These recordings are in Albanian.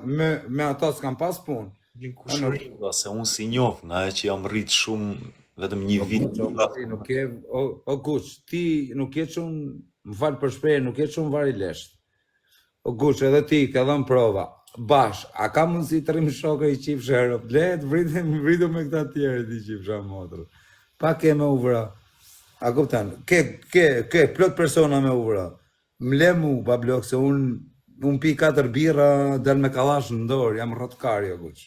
me ata s'kam pas punë. Një kushëri, se unë si njoh, nga e që jam rritë shumë vetëm një vit. Nuk e, o Guç, ti nuk je shumë, më falë për shprehje, nuk je shumë vari lesht. O Guç, edhe ti ke dhënë prova. Bash, a ka mundësi të rrim shokë i qifsh herë? Lehet vritu me këta tjerë i qifsha motrë. Pa ke me uvra. A kuptan, ke plot persona me uvra. Mle mu, bablok, se unë pi 4 birra, del me kallash në dorë, jam rrotkari, o Guç.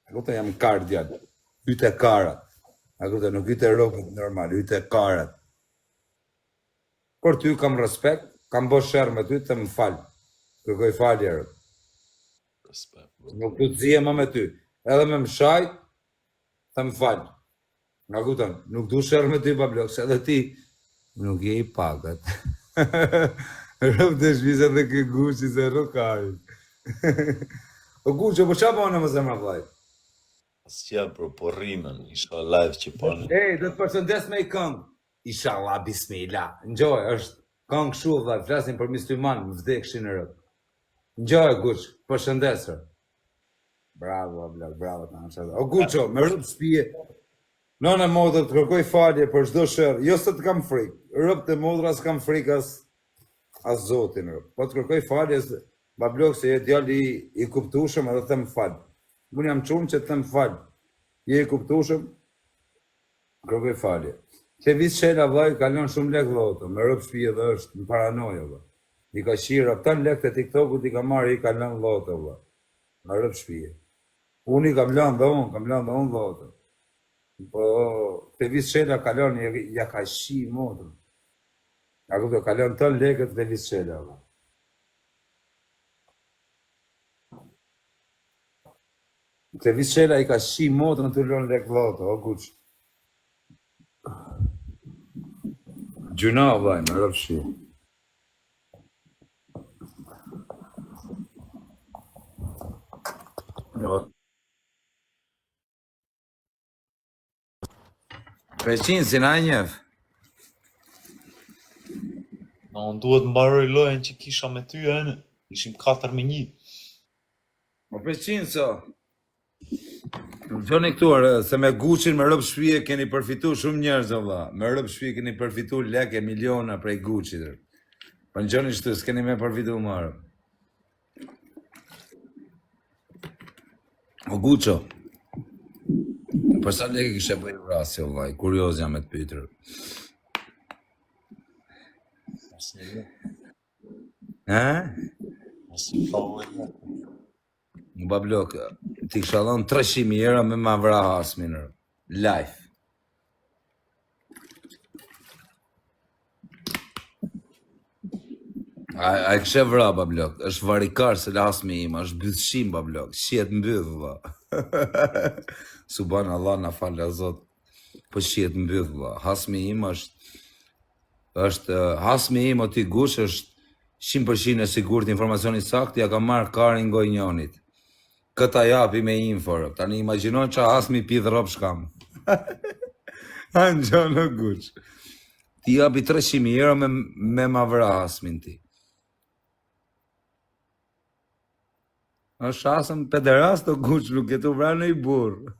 A kuptan, jam kardjat, yte karat. A kuptan, nuk yte rokët normal, yte karat. Por ty kam respekt, kam bo shërë me ty të më falë. Kërkoj falje rë. Nuk të zije ma me ty. Edhe me më shajt, të më falë. A kuptan, nuk du shërë me ty, bablok, se edhe ti nuk je i pagat. Rëp të shpisa dhe ke Guçi se rokari. O Guçi, po qa bëne më zemra vlaj? Asqia, bro, po rrimën, isha live që përnë. Ej, do të përshëndes me i këngë. Inshallah, bismillah. Njoj, është këngë shu, vlaj, flasin për musliman, më vdekshin në rëp. Njoj, Guç, përshëndesër. Bravo, vlaj, bravo, të në o Guço, me rëp spije. Nona modrë të kërkoj falje për çdo shërë, jo se të kam frikë. Rëp të modra s'kam frikë as zotin rëp. Po të kërkoj falje, bablok se je djali i kuptushëm edhe të më falë. Unë jam qumë që të më falë. Je i kuptushëm, kërkoj falje. Që visë shela vlaj, kalon shumë lek dhoto, me rëp shpije dhe është në paranoja, vë. I ka shira, pëtan lek të TikTokut i ka marrë, i kalon dhoto, vë. Me rëp shpije. Unë i kam lanë dhe unë dhoto. Po, të visë shela kalon, ja ka shi modrë. A këto kalon tën lekët dhe visë shela, vë. Të visë shela i ka shi modrën të lën lek dhoto, o Guç. Gjuna, vaj, me rëpë shi. Peqin, si na njef? Unë duhet mbaroj lojën që kisha me ty, ishim 4-1. O Peqin, so. Gjoni këtuar, se me Guçin me rëpë shpije keni përfitu shumë njerëz, valla. Me rëpë shpije keni përfitu leke miliona prej Guçit. Po në gjoni shtu, s'keni me përfitu marë. O Guço, për sa leke kishe bëjë vrasje, valla, kurioz jam me të pytër. Në bablok, ti kisha dhënë 300.000 euro me ma vra Hasmin, live. A i kështë vra, bablok, është varikar se Hasmi im, është bëthshim, bablok, shiet mbyth, va. Subhan Allah na falë a Zot, po shiet mbyth, va. Hasmi im është, Hasmi im o ti Guç është 100% e sigurt informacioni sakt, ja ka marrë karin gojnjonit. Këta japi me info, tani imaginon që Hasmi pidh rop shkam. Anë gjonë Guç. Ti japi 300.000 euro me ma vra Hasmin ti. është asëm pederast o Guç, nuk e të vra në i burë.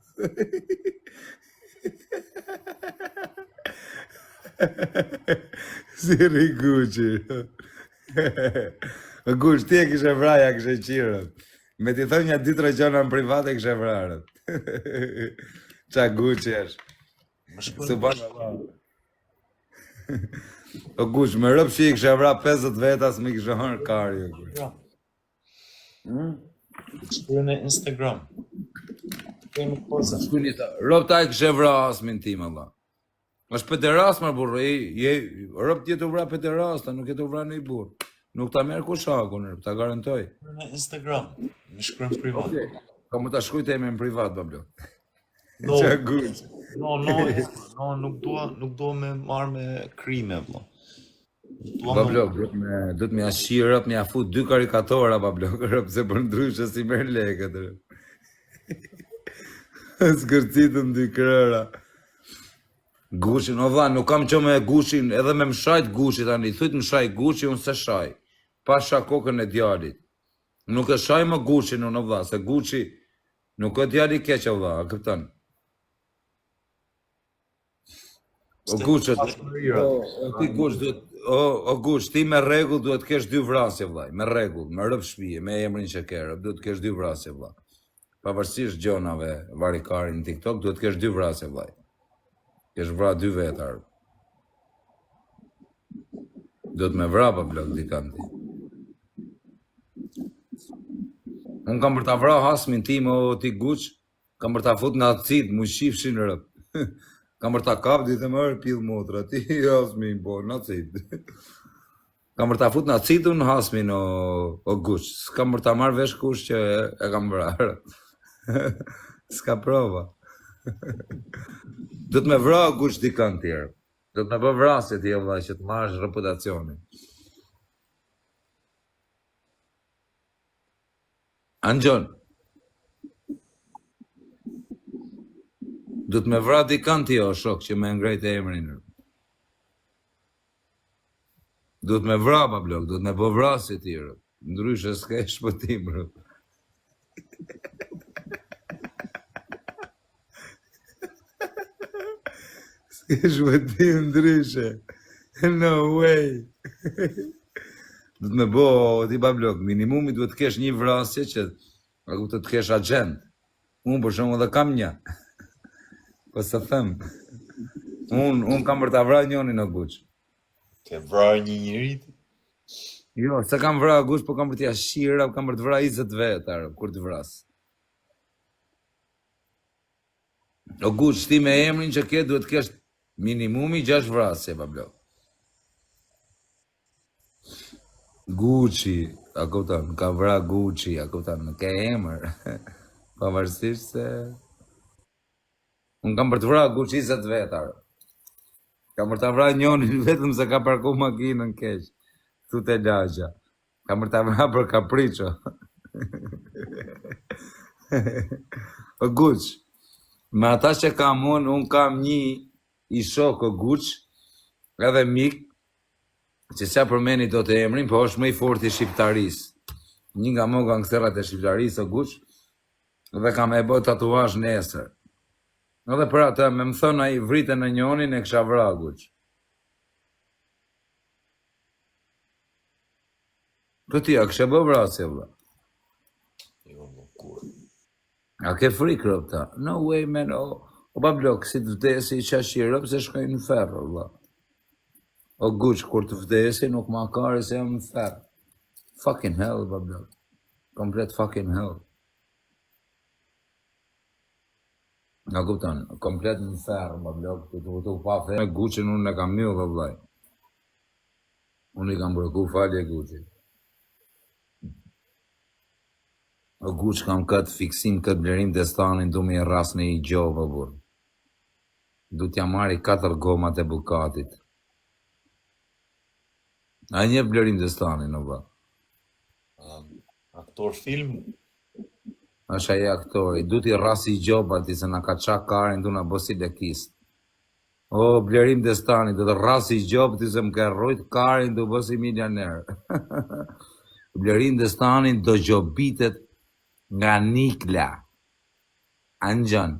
Siri Guçi. Guç, ti e kishe vraja, kishe qirët. Me ti thënë një 2-3 gjona në private kishe vrarët. Qa Guçi është. Subhanallah. O Guç, me rëpë që i kishe vra 50 vetas me kishe hërë kari. Shkruaj në Instagram. Kemi poza. Rëpë ta i kishe vra Hasmin tim, Allah. është pederast, ma burë, rëpë tjetë u vra pederasta, nuk jetë u vra në i burë. Nuk ta merë kushakun, ta garantoj. Në Instagram, në shkruajmë privat. Ka më ta shkruj të eme në privat, bablo. No, nuk do me marrë me krime, blo. Bablo, do të me ashi rëp, me afut 2 karikatora, bablo, rëp se për ndryshë si merë leket, rëp. Skërcitën 2 krëra. Guçin, o dha, nuk kam që me Guçin, edhe me më shajt Guçit, tani, thujt më shaj Guçi, unë se shaj. Pa sha kokën e djalit. Nuk e shaj më Gucci në vlla, se Gucci nuk është djali keq vlla, a kupton? O Gucci, ti Gucci duhet o Gucci, ti me rregull duhet të kesh 2 vrasje vllai, me rregull, me rrëp shtëpie, me emrin që ke, duhet të kesh 2 vrasje vlla. Pavarësisht gjonave, varikarin në TikTok, duhet të kesh 2 vrasje vllai. Kesh vra 2 vetar. Duhet me vra pa blok dikant ti. Unë kam për ta vra hasmin tim o ti Gucci, kam për ta fut në acid, mu shifshin rrëp. Kam për ta kap ditë më pill motra, ti hasmin po në acid. Kam për ta fut në acid unë hasmin o Gucci, s'kam për ta marr vesh kush që e kam vrarë. S'ka prova. Do të me vra Gucci dikant tjerë. Do të me bë vrasje ti vëlla që të marrësh reputacionin. Angjon. Do të me vra dikant ti o shok që me ngrejt e emrin. Do të me vra pa blok, do të me bë vrasje ti rë. Ndryshe s'ka shpëtim rë. S'ka shpëtim ndryshe. No way. Do të me bo, ti pa blok, minimumi duhet të kesh një vrasje që të kesh agent. Unë për shumë dhe kam një. Po se them. Unë kam për ta vra njonin o Gucci. Ke vrarë një njeri ti? Jo, se kam vra Gucci, po kam për t'ja shira, kam për të vra 20 vetar, kur të vras. O Gucci, ti me emrin që ke duhet të kesh minimumi 6 vrasje, pa blok. Gucci, a kupton, ka vra Gucci, a kupton, ke emër. Pavarësisht se unë kam për të vra Gucci 20 vetar. Kam për të vra njonin vetëm se ka parku makinën keq. Tu te lagja. Kam për të vra për kapricho. O Gucci, me ata që kam unë kam një i shok o Gucci, edhe mik, që sa përmeni do të emrin, po është më i fort i shqiptaris. Një nga më gangsterat e shqiptaris o Gucci, dhe kam e bë tatuazh nesër. Edhe për atë, me më thënë ai vrite në njonin e kësha vra Gucci. Po ti, a kësha bë vrasje, vla? Jo, më kur. A ke frikë rëpta? No way, man, o pa blok, si të vdesi i qashi rëp, se shkojnë në ferro, vla. O Gucci, kur të vdesi, nuk ma kare se jam në ferro. Fucking hell, pa blok. Komplet fucking hell. Nga kupton, komplet në ferë, më blok, të pa ferë. Me Gucci unë e kam mjë dhe vlaj. Unë i kam bërku falje Gucci. O Gucci kam këtë fiksim, këtë blerim të stanin, du me i ras në i gjovë, burë. Du t'ja marri 4 gomat e bukatit. A një blerim të stanin, o ba. Aktor film? Është aje aktori, du t'i rasi i gjobati se na ka qa karin du na bosi lekist. O, blerim destani, du t'i rasi i gjobati se më ka rrujt karin du bosi milioner. Blerim destani do gjobitet nga Nikla. Angjon,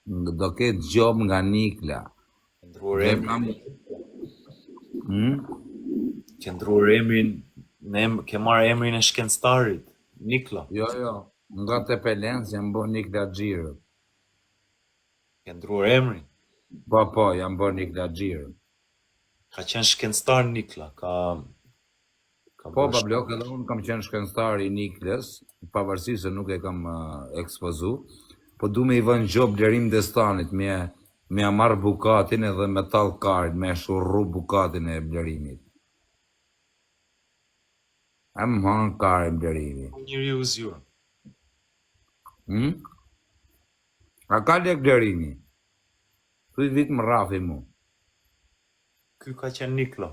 do ketë gjob nga Nikla. Qëndruar emrin? Qëndruar emrin, ke marrë emrin e shkenstarit, Nikla. Jo, nga Tepelens jam bo Nikla Gjirë. Ke ndruar emrin? Po, jam bo Nikla Gjirë. Ka qenë shkencëtar Nikla, Po, pa blok, edhe unë kam qenë shkencëtar i Nikles, pavarësisht se nuk e kam ekspozu, po du me i vënë gjob blerim destanit, me marrë bukatin edhe me tallë karit, me shurru bukatin e blerimit. E më hanë karin blerimi. Njëri u zjurë. A ka lek blerimi? Tu i vit më rafi mu. Ky ka qenë Nikla.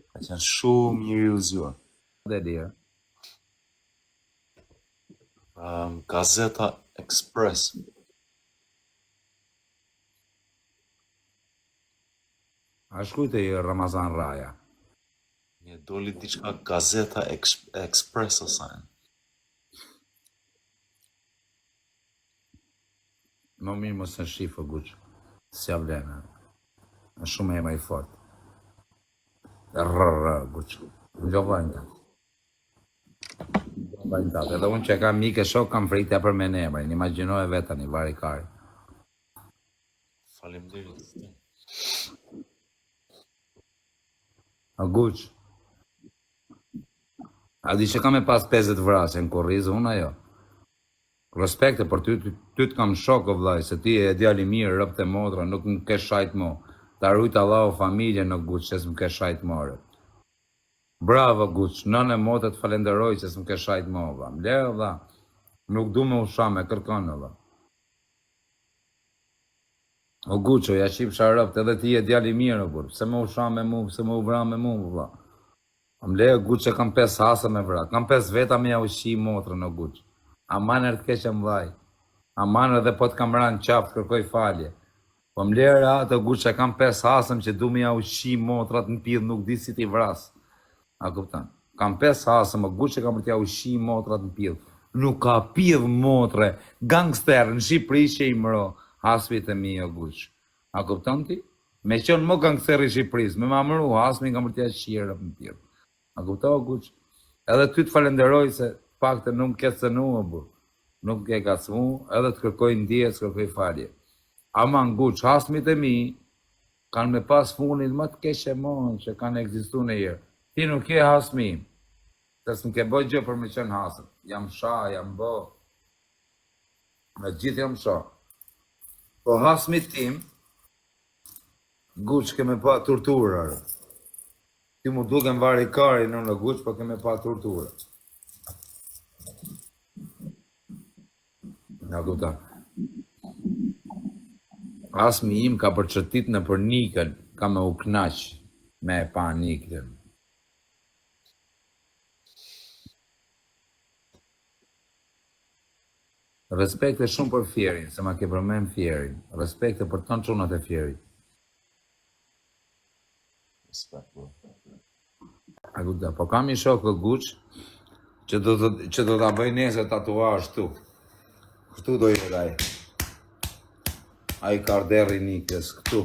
Ka qenë shumë njëri u zjurë. Dhe lirë. Gazeta Express. A shkujte i Ramazan Raja? Një Doli diçka Gazeta Express ose. Më mirë mos në shifë, guq. Si avlena. Është shumë e i fort. Guq. Gjo vajnë ta. Vajnë ta. Edhe unë që kam mike shok, kam frikte për me ne, emrin. Imagjinoj vetë një vari kari. Faleminderit. A guq. A di që kam e pas 50 vrasje në korrizë, unë ajo. Respekte për ty të kam shok o vllai, se ti e djali mirë, rëp të motra, nuk më ke shajt mo. Ta rujt Allahu familje në guq, që s'më ke shajt more. Bravo guq, nënë e motë të falenderoj që s'më ke shajt mo, vlla. Mlerë, vlla. Nuk du me usha me kërkon, vlla. O guqo, ja shqip sharëpt, edhe ti e djali mirë, o burë. Se me usha me mu, se me u vra me mu, vlla. Mlerë, guq, që kam 5 hasa me vra. Kam 5 veta me ja ushi motrën, o guq. Amanë të keqe mdhaj. Amanë edhe po të kam ranë qafë, kërkoj falje. Po më lere atë guq që kam 5 hasëm që du me ja ushi motrat në pidh, nuk di si ti vras. A kuptan? Kam 5 hasëm, o guq që kam për t'ja ushi motrat në pidh. Nuk ka pidh motre, gangster në Shqipëri që i mëro, hasmit e mi o guq. A kuptan ti? Me qënë më gangster i Shqipëris, me ma mëru, hasmi kam për t'ja shirë në pidh. A kuptan o guq? Edhe ty të falenderoj se pak të nuk ke cënu, bu. Nuk ke ka cëmu, edhe të kërkoj ndje, të kërkoj falje. Ama në guq, hasmit e mi, kanë me pas funit më të keshe mon, që kanë egzistu në jërë. Ti nuk ke hasmi, të s'm ke bëj gjë për me qenë hasëm. Jam sha, jam bë. Me gjithë jam sha. Po hasmit tim, guq, ke me pa torturë. Ti mu duke në vari kari në guq, po ke me pa torturë. Nga kupta. Asmi im ka përqëtit në për nikën, ka me u knaq me pa nikën. Respekte shumë për fjerin, se ma ke përmen fjerin. Respekte për tonë qunat e fjerit. Respekt, bro. A kupta, po kam i shokë guq, që do t'a bëj nese tatuazh tu. Këtu do jetë aj. Aj karderi nikës, këtu.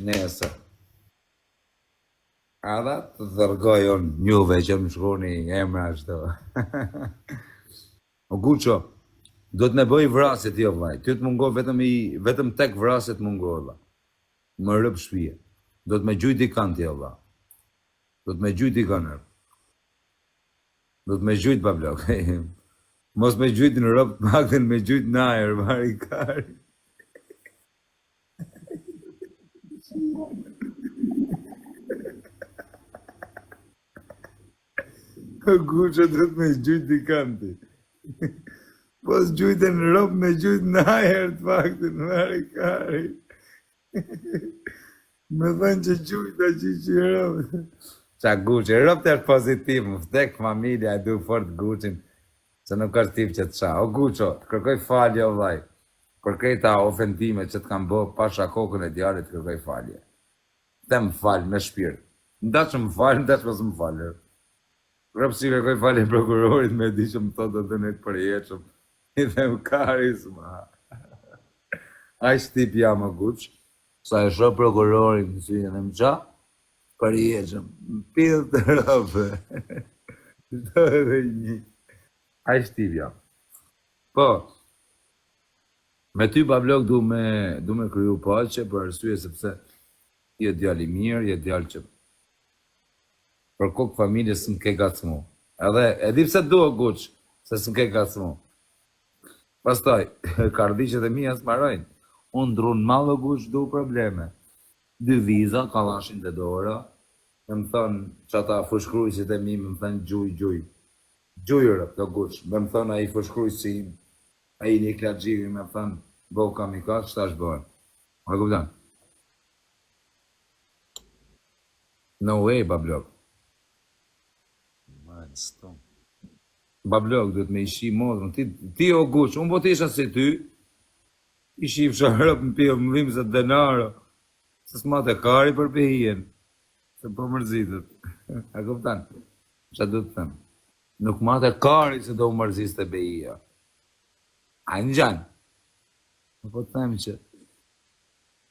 Nese. Ada të dërgoj unë njuve që më shkoni emra shto. O guqo, do të me bëj vrasit jo vaj. Ty të mungo vetëm tek vrasit mungo vla. Më rëp shpije. Do të me gjujt i kanë tjo vla. Do të me gjujt i kanë. Do të me gjujt pa blok. Mos me gjujt në rëp, makten me gjujt në ajer, vari kari. Guqo do të me gjujt i kanë ti. Pos gjujt e në rëp, me gjujt në ajer, të faktin, vari kari. Me thënë që gjujt a që rëp. Qa guqe, rëp të është pozitiv, më vdek familja, e du fort guqin. Se nuk është tip që të qa. O guqo, të kërkoj falje o vaj. Për këta ofendime që të kam bë pasha kokën e djarit, të kërkoj falje. Te më falj me shpirt. Nda që më falj, nda që mësë më falj. Rëpë që kërkoj falje prokurorit me di që më thotë të net për jeqëm. I dhe më karis, ma. Ajsh tip jam o guq. Sa e shë prokurorit në që jenë më qa, për jeqëm. Më pidhë të rëpë. Do edhe një. A i shtivja. Po, me ty bablok du me kryu paqe për arsye sepse je djali mirë, je djali që për kokë familje së më ke gacmu. Edhe, edhi pse du o guq, se së më ke gacmu. Pastaj, kardishet e mija s'marojnë. Unë drunë malë o guq du probleme. 2 viza, kalashin të dora, me më thënë që ata fushkrujësit e mi, me më thënë gjuj. Gjujërë, të guq, me më thënë a i fëshkrujësi, a i një klagjiri, me më thënë, bo kam i ka, qëta është bërë. A kuptan? No way, bablok. Bablok, duhet me ishi modrën. Ti o guq, unë po t'isha si ty, ishi fsharëp në pjo më dhimë se denaro, se s'ma të kari për pëhijen. Se po mërzitet. A kuptan? Qa du të them? Nuk mate kari se do u mërziste beia. A në gjanë? Po të them që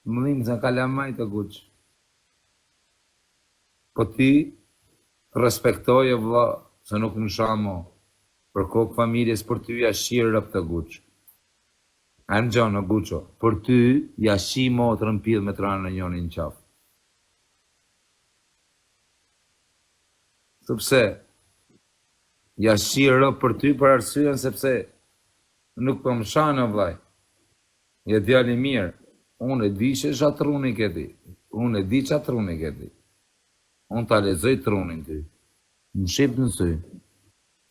mëllim se kalamaj të guq. Po ti respektoje vla, se nuk në shamo. Për kokë familjes për ty ja shirë rëp të guq. A në gjanë, o guqo, për ty ja shi motrën pidh me tranë në njoni në qafë. Sepse, ja shirë për ty për arsyen sepse nuk për më shanë o vlaj. Je djali mirë. Unë e di që shatë truni këti. Unë e di që atë truni këti. Unë ta lezoj trunin ty. Më shqip në sy.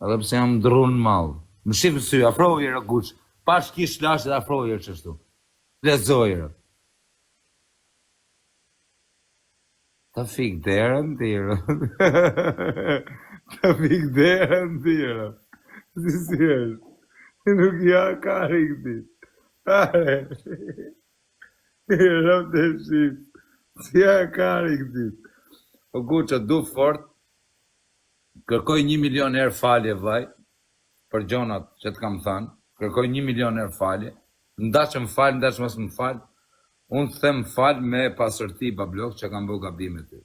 Edhe pse jam drunë malë. Më shqip në sy, afrojë rë guqë. Pash kish lashe dhe afrojë rë qështu. Lezoj rë. Ta fik derën tira. Ta fik derën tira. Si është. Nuk ja kari këti. Are. Rëm të shqip. Si ja kari këti. O guqa, du fort. Kërkoj 1 milion herë falje, vaj. Për gjonat që të kam thënë. Kërkoj 1 milion herë falje. Ndash më falj, ndash mos më falj. Unë të them falj me pasërti bablok që kam bë gabime ty.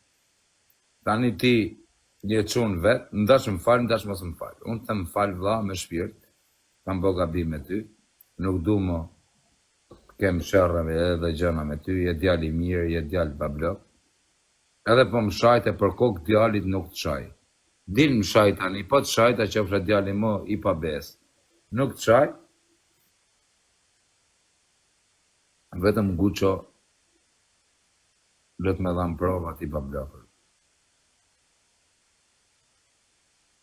Tani ti një qunë vetë, ndash më falj, ndash mos më falj. Unë të them falj vla me shpirt, kam bë gabime ty. Nuk du më kem shërrave edhe gjëna me ty, je djali mirë, je djali bablok. Edhe po më shajte për kokë djalit nuk të shaj. Din më shaj tani, po të shajta që ofre djali më i pa besë. Nuk të shaj, vetëm guqo, lët me dhamë prova ti pa blokër.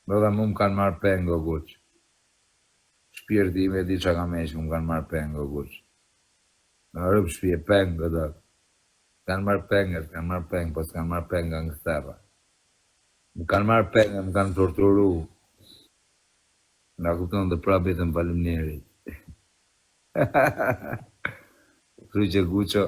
Dhe mu më kanë marrë pengo guq. Shpirti ime di që kam eqë, më kanë marrë pengo guq. Në rëpë shpje pengo dhe. Kanë marrë pengë, po s'kanë marrë penga në këtëra. Më kanë marrë pengë, më kanë torturu. Nga kupton dhe prapit e më falimnerit. Kry që guqo,